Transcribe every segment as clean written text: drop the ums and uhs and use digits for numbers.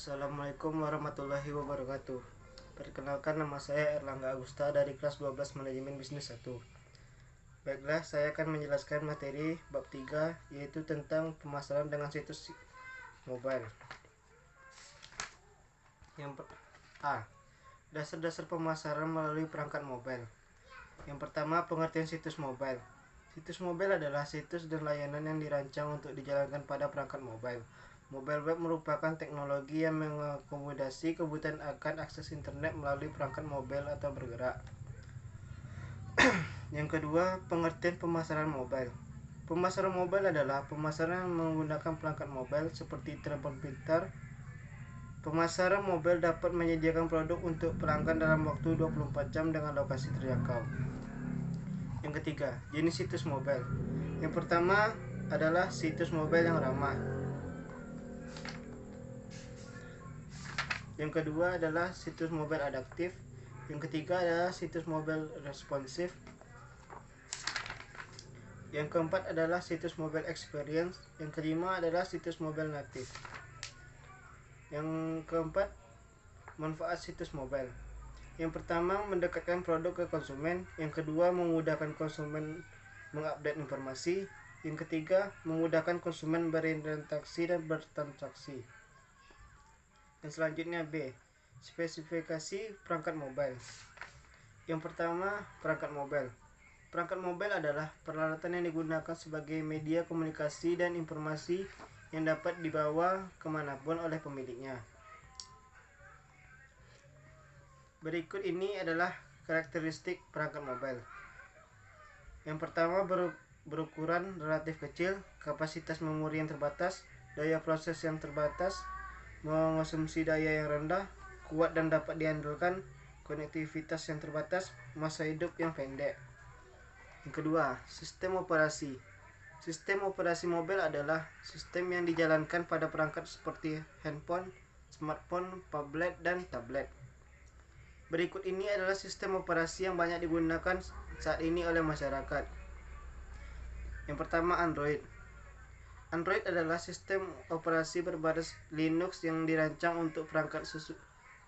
Assalamualaikum warahmatullahi wabarakatuh. Perkenalkan, nama saya Erlangga Agusta dari kelas 12 Manajemen Bisnis 1. Baiklah, saya akan menjelaskan materi bab 3, yaitu tentang pemasaran dengan situs mobile. Dasar-dasar pemasaran melalui perangkat mobile. Yang pertama, pengertian situs mobile. Situs mobile adalah situs dan layanan yang dirancang untuk dijalankan pada perangkat mobile. Mobile web merupakan teknologi yang mengakomodasi kebutuhan akan akses internet melalui perangkat mobile atau bergerak. Yang kedua, pengertian pemasaran mobile. Pemasaran mobile adalah pemasaran yang menggunakan perangkat mobile seperti telepon pintar. Pemasaran mobile dapat menyediakan produk untuk pelanggan dalam waktu 24 jam dengan lokasi terjangkau. Yang ketiga, jenis situs mobile. Yang pertama adalah situs mobile yang ramah. Yang kedua adalah situs mobile adaptif. Yang ketiga adalah situs mobile responsif. Yang keempat adalah situs mobile experience. Yang kelima adalah situs mobile native. Yang keempat, manfaat situs mobile. Yang pertama, mendekatkan produk ke konsumen. Yang kedua, memudahkan konsumen mengupdate informasi. Yang ketiga, memudahkan konsumen berinteraksi dan bertransaksi. Yang selanjutnya B, spesifikasi perangkat mobile. Yang pertama, perangkat mobile. Perangkat mobile adalah peralatan yang digunakan sebagai media komunikasi dan informasi yang dapat dibawa kemanapun oleh pemiliknya. Berikut ini adalah karakteristik perangkat mobile. Yang pertama, berukuran relatif kecil, kapasitas memori yang terbatas, daya proses yang terbatas, mengonsumsi daya yang rendah, kuat dan dapat diandalkan, konektivitas yang terbatas, masa hidup yang pendek. Yang kedua, sistem operasi. Sistem operasi mobile adalah sistem yang dijalankan pada perangkat seperti handphone, smartphone, tablet, dan tablet. Berikut ini adalah sistem operasi yang banyak digunakan saat ini oleh masyarakat. Yang pertama, Android. Android adalah sistem operasi berbasis Linux yang dirancang untuk perangkat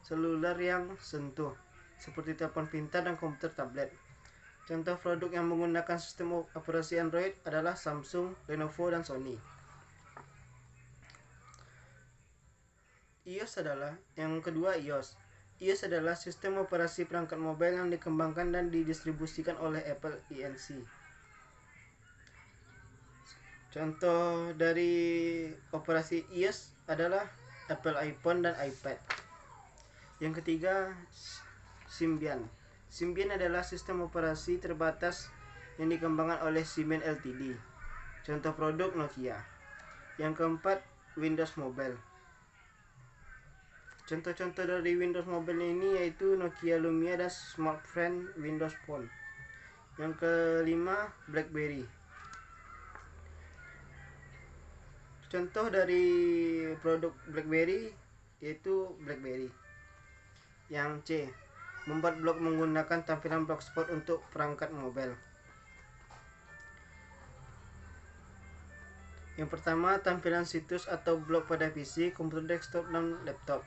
seluler yang sentuh, seperti telepon pintar dan komputer tablet. Contoh produk yang menggunakan sistem operasi Android adalah Samsung, Lenovo, dan Sony. Yang kedua, iOS. iOS adalah sistem operasi perangkat mobile yang dikembangkan dan didistribusikan oleh Apple Inc. Contoh dari operasi iOS adalah Apple iPhone dan iPad. Yang ketiga, Symbian. Symbian adalah sistem operasi terbatas yang dikembangkan oleh Siemens Ltd. Contoh produk Nokia. Yang keempat, Windows Mobile. Contoh-contoh dari Windows Mobile ini yaitu Nokia Lumia dan Smartfren Windows Phone. Yang kelima, BlackBerry. Contoh dari produk BlackBerry yaitu BlackBerry. Yang C, membuat blog menggunakan tampilan blogspot untuk perangkat mobile. Yang pertama, tampilan situs atau blog pada PC, komputer desktop, dan laptop.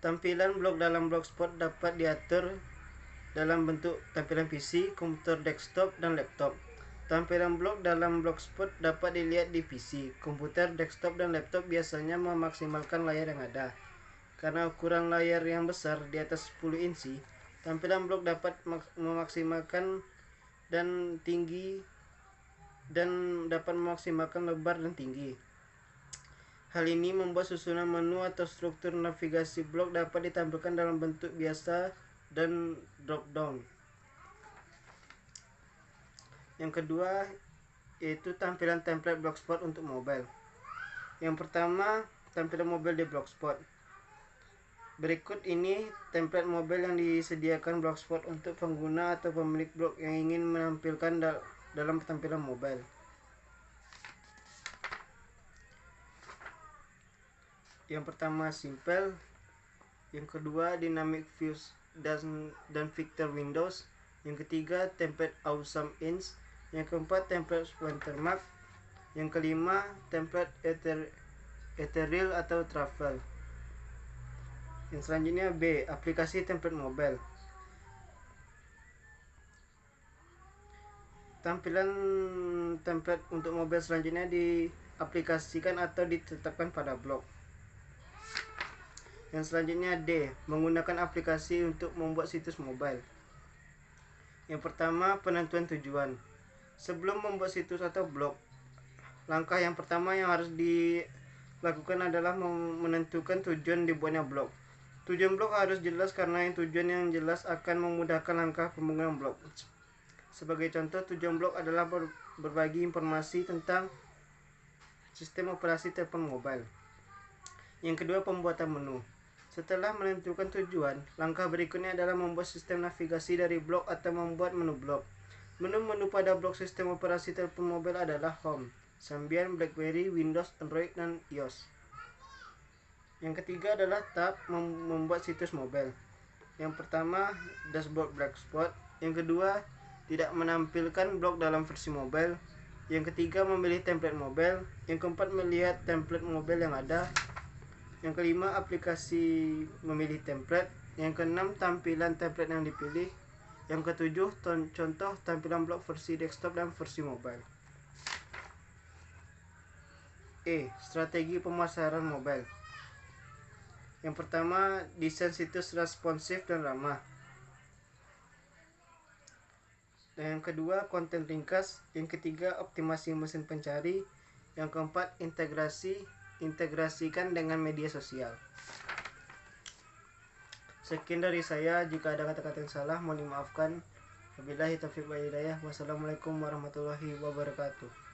Tampilan blog dalam blogspot dapat diatur dalam bentuk tampilan PC, komputer desktop, dan laptop. Tampilan blog dalam blogspot dapat dilihat di PC, komputer, desktop, dan laptop biasanya memaksimalkan layar yang ada. Karena ukuran layar yang besar di atas 10 inci, tampilan blog dapat memaksimalkan dan tinggi dan dapat memaksimalkan lebar dan tinggi. Hal ini membuat susunan menu atau struktur navigasi blog dapat ditampilkan dalam bentuk biasa dan drop down. Yang kedua yaitu tampilan template blogspot untuk mobile. Yang pertama, tampilan mobile di blogspot. Berikut ini template mobile yang disediakan blogspot untuk pengguna atau pemilik blog yang ingin menampilkan dalam tampilan mobile. Yang pertama, simple. Yang kedua, dynamic views dan vector windows. Yang ketiga, template awesome ins. Yang keempat, template watermark. Yang kelima, template ethereal atau travel. Yang selanjutnya B, aplikasi template mobile. Tampilan template untuk mobile selanjutnya diaplikasikan atau ditetapkan pada blog. Yang selanjutnya D, menggunakan aplikasi untuk membuat situs mobile. Yang pertama, penentuan tujuan. Sebelum membuat situs atau blog, langkah yang pertama yang harus dilakukan adalah menentukan tujuan dibuatnya blog. Tujuan blog harus jelas karena tujuan yang jelas akan memudahkan langkah pembangunan blog. Sebagai contoh, tujuan blog adalah berbagi informasi tentang sistem operasi telepon mobile. Yang kedua, pembuatan menu. Setelah menentukan tujuan, langkah berikutnya adalah membuat sistem navigasi dari blog atau membuat menu blog. Menu-menu pada blok sistem operasi telepon mobile adalah Home, Symbian, BlackBerry, Windows, Android, dan iOS. Yang ketiga adalah tab membuat situs mobile. Yang pertama, dashboard blogspot. Yang kedua, tidak menampilkan blog dalam versi mobile. Yang ketiga, memilih template mobile. Yang keempat, melihat template mobile yang ada. Yang kelima, aplikasi memilih template. Yang keenam, tampilan template yang dipilih. Yang ketujuh, contoh tampilan blog versi desktop dan versi mobile. E, strategi pemasaran mobile. Yang pertama, desain situs responsif dan ramah. Dan yang kedua, konten ringkas. Yang ketiga, optimasi mesin pencari. Yang keempat, integrasikan dengan media sosial. Sekian dari saya. Jika ada kata-kata yang salah, mohon dimaafkan. Wabillahi taufiq wal hidayah. Wassalamualaikum warahmatullahi wabarakatuh.